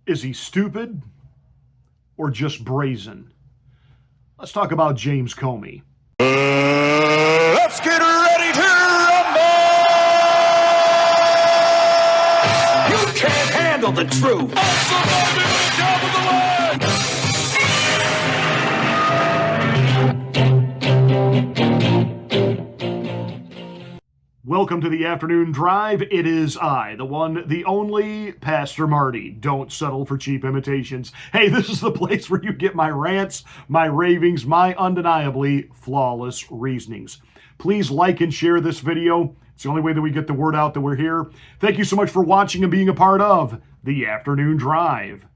Is he stupid or just brazen? Let's talk about James Comey. Let's get ready to rumble! You can't handle the truth. Welcome to the afternoon drive. It is I, the one, the only Pastor Marty. Don't settle for cheap imitations. Hey, this is the place where you get my rants, my ravings, my undeniably flawless reasonings. Please like and share this video. It's the only way that we get the word out that we're here. Thank you so much for watching and being a part of the afternoon drive.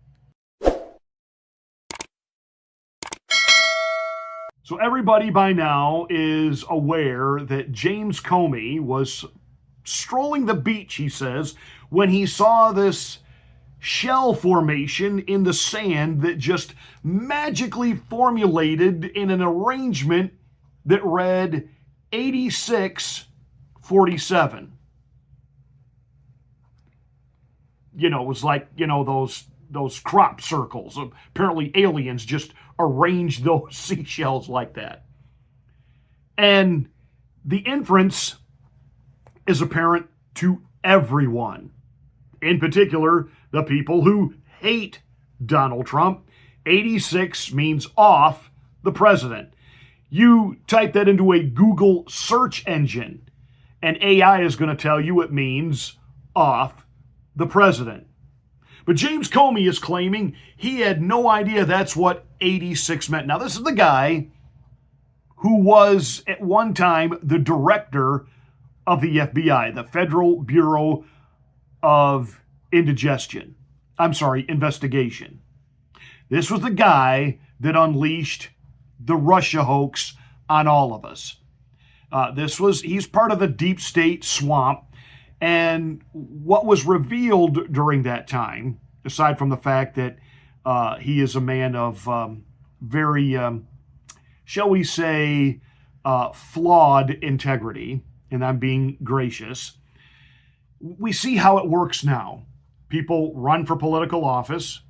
So everybody by now is aware that James Comey was strolling the beach, he says, when he saw this shell formation in the sand that just magically formulated in an arrangement that read 8647. You know, it was like, those crop circles. Apparently aliens just arranged those seashells like that. And the inference is apparent to everyone. In particular, the people who hate Donald Trump. 86 means off the president. You type that into a Google search engine, and AI is going to tell you it means off the president. But James Comey is claiming he had no idea that's what 86 meant. Now, this is the guy who was at one time the director of the FBI, the Federal Bureau of Investigation. This was the guy that unleashed the Russia hoax on all of us. He's part of the deep state swamp. And what was revealed during that time, aside from the fact that he is a man of very, shall we say, flawed integrity, and I'm being gracious, we see how it works now. People run for political office,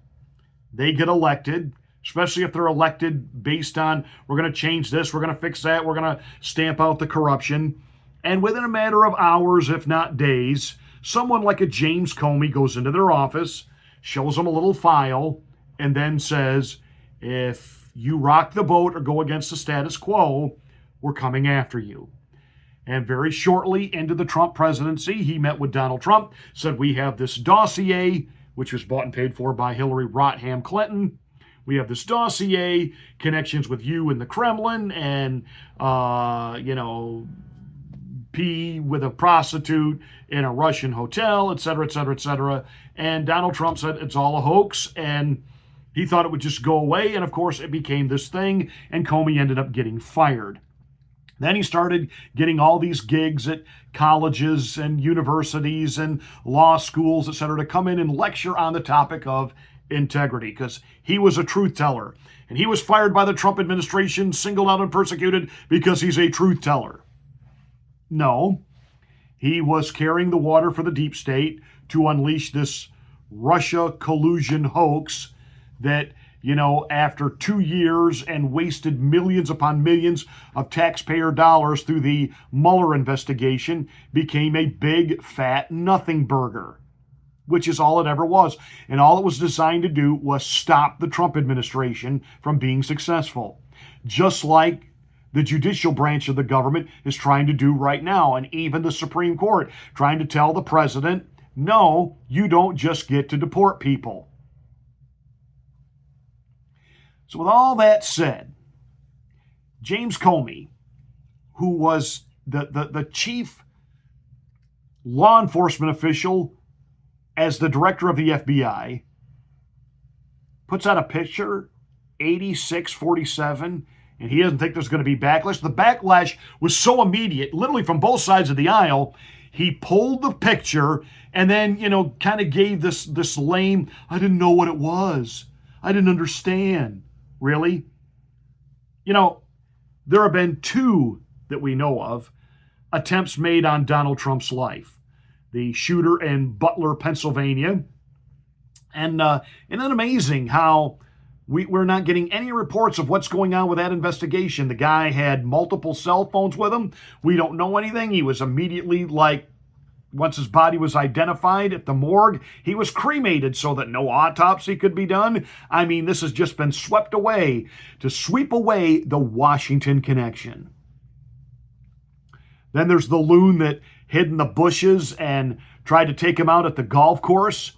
they get elected, especially if they're elected based on, we're going to change this, we're going to fix that, we're going to stamp out the corruption. And within a matter of hours, if not days, someone like a James Comey goes into their office, shows them a little file, and then says, if you rock the boat or go against the status quo, we're coming after you. And very shortly into the Trump presidency, he met with Donald Trump, said, we have this dossier, which was bought and paid for by Hillary Rodham Clinton. We have this dossier, connections with you in the Kremlin, and, pee with a prostitute in a Russian hotel, et cetera, et cetera, et cetera. And Donald Trump said it's all a hoax, and he thought it would just go away. And of course, it became this thing, and Comey ended up getting fired. Then he started getting all these gigs at colleges and universities and law schools, et cetera, to come in and lecture on the topic of integrity, because he was a truth teller. And he was fired by the Trump administration, singled out and persecuted because he's a truth teller. No, he was carrying the water for the deep state to unleash this Russia collusion hoax that, after 2 years and wasted millions upon millions of taxpayer dollars through the Mueller investigation, became a big, fat nothing burger, which is all it ever was. And all it was designed to do was stop the Trump administration from being successful. Just like the judicial branch of the government is trying to do right now, and even the Supreme Court trying to tell the president, no, you don't just get to deport people. So with all that said, James Comey, who was the chief law enforcement official as the director of the FBI, puts out a picture, 8647, and he doesn't think there's going to be backlash. The backlash was so immediate, literally from both sides of the aisle. He pulled the picture and then, kind of gave this lame, I didn't know what it was. I didn't understand. Really? There have been two that we know of attempts made on Donald Trump's life. The shooter in Butler, Pennsylvania, And isn't it amazing how we're not getting any reports of what's going on with that investigation? The guy had multiple cell phones with him. We don't know anything. He was immediately, like, once his body was identified at the morgue, he was cremated so that no autopsy could be done. I mean, this has just been swept away to sweep away the Washington connection. Then there's the loon that hid in the bushes and tried to take him out at the golf course.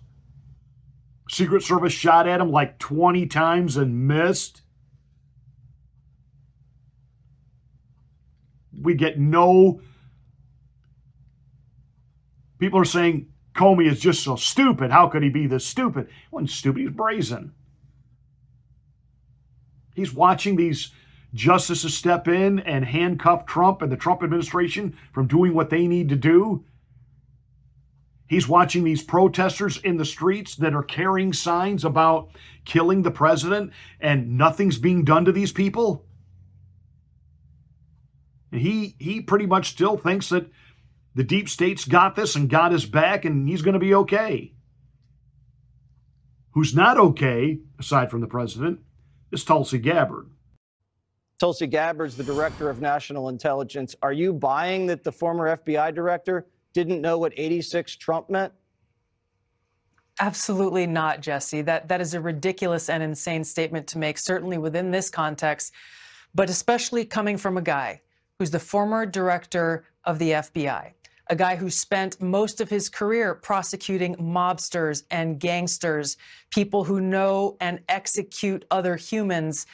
Secret Service shot at him like 20 times and missed. We get no... People are saying Comey is just so stupid. How could he be this stupid? He wasn't stupid. He's brazen. He's watching these justices step in and handcuff Trump and the Trump administration from doing what they need to do. He's watching these protesters in the streets that are carrying signs about killing the president, and nothing's being done to these people. And he pretty much still thinks that the deep state's got this and got his back, and he's going to be okay. Who's not okay, aside from the president, is Tulsi Gabbard. Tulsi Gabbard's the director of national intelligence. Are you buying that the former FBI director didn't know what 86 Trump meant? Absolutely not, Jesse. That is a ridiculous and insane statement to make, certainly within this context, but especially coming from a guy who's the former director of the FBI, a guy who spent most of his career prosecuting mobsters and gangsters, people who know and execute other humans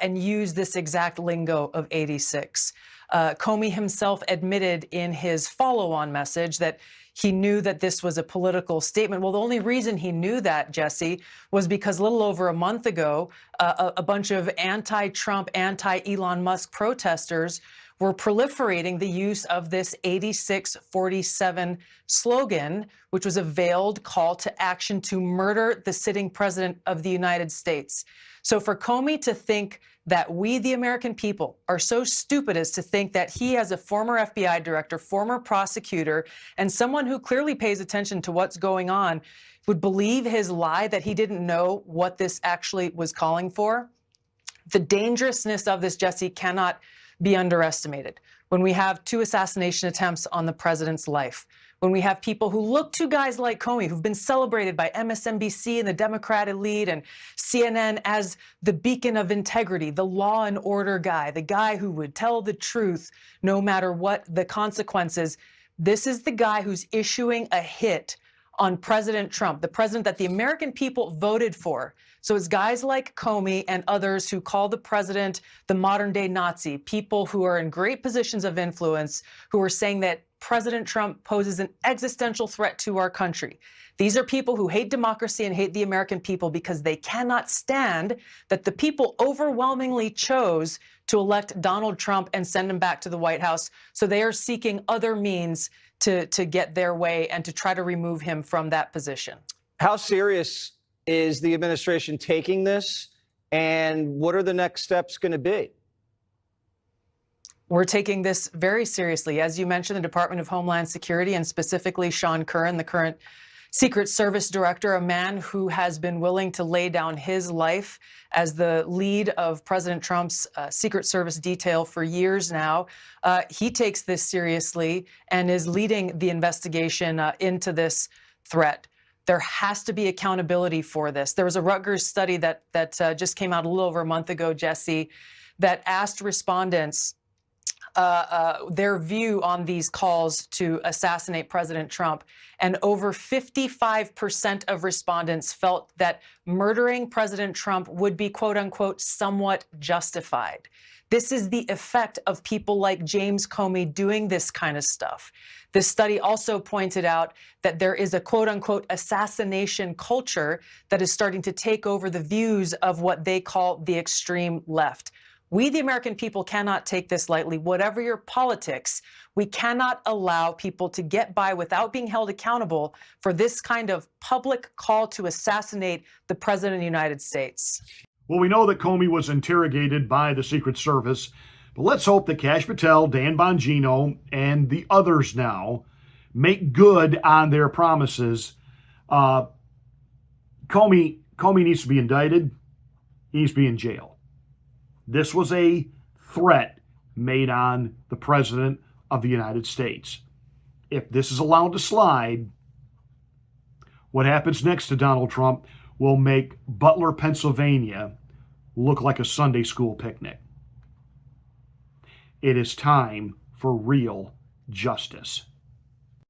and use this exact lingo of 86. Comey himself admitted in his follow-on message that he knew that this was a political statement. Well, the only reason he knew that, Jesse, was because a little over a month ago, a bunch of anti-Trump, anti-Elon Musk protesters were proliferating the use of this 8647 slogan, which was a veiled call to action to murder the sitting president of the United States. So for Comey to think that we, the American people, are so stupid as to think that he, as a former FBI director, former prosecutor, and someone who clearly pays attention to what's going on, would believe his lie that he didn't know what this actually was calling for. The dangerousness of this, Jesse, cannot be underestimated. When we have 2 assassination attempts on the president's life, when we have people who look to guys like Comey, who've been celebrated by MSNBC and the Democrat elite and CNN as the beacon of integrity, the law and order guy, the guy who would tell the truth no matter what the consequences. This is the guy who's issuing a hit on President Trump, the president that the American people voted for. So it's guys like Comey and others who call the president the modern day Nazi, people who are in great positions of influence, who are saying that President Trump poses an existential threat to our country. These are people who hate democracy and hate the American people because they cannot stand that the people overwhelmingly chose to elect Donald Trump and send him back to the White House. So they are seeking other means to get their way and to try to remove him from that position. How serious is the administration taking this, and what are the next steps going to be? We're taking this very seriously. As you mentioned, the Department of Homeland Security, and specifically Sean Curran, the current Secret Service director, a man who has been willing to lay down his life as the lead of President Trump's Secret Service detail for years now. He takes this seriously and is leading the investigation into this threat. There has to be accountability for this. There was a Rutgers study that just came out a little over a month ago, Jesse, that asked respondents their view on these calls to assassinate President Trump. And over 55% of respondents felt that murdering President Trump would be, quote unquote, somewhat justified. This is the effect of people like James Comey doing this kind of stuff. This study also pointed out that there is a quote unquote assassination culture that is starting to take over the views of what they call the extreme left. We, the American people, cannot take this lightly. Whatever your politics, we cannot allow people to get by without being held accountable for this kind of public call to assassinate the President of the United States. Well, we know that Comey was interrogated by the Secret Service, but let's hope that Kash Patel, Dan Bongino, and the others now make good on their promises Comey needs to be indicted. He needs to be in jail. This was a threat made on the President of the United States. If this is allowed to slide, what happens next to Donald Trump will make Butler, Pennsylvania look like a Sunday school picnic. It is time for real justice.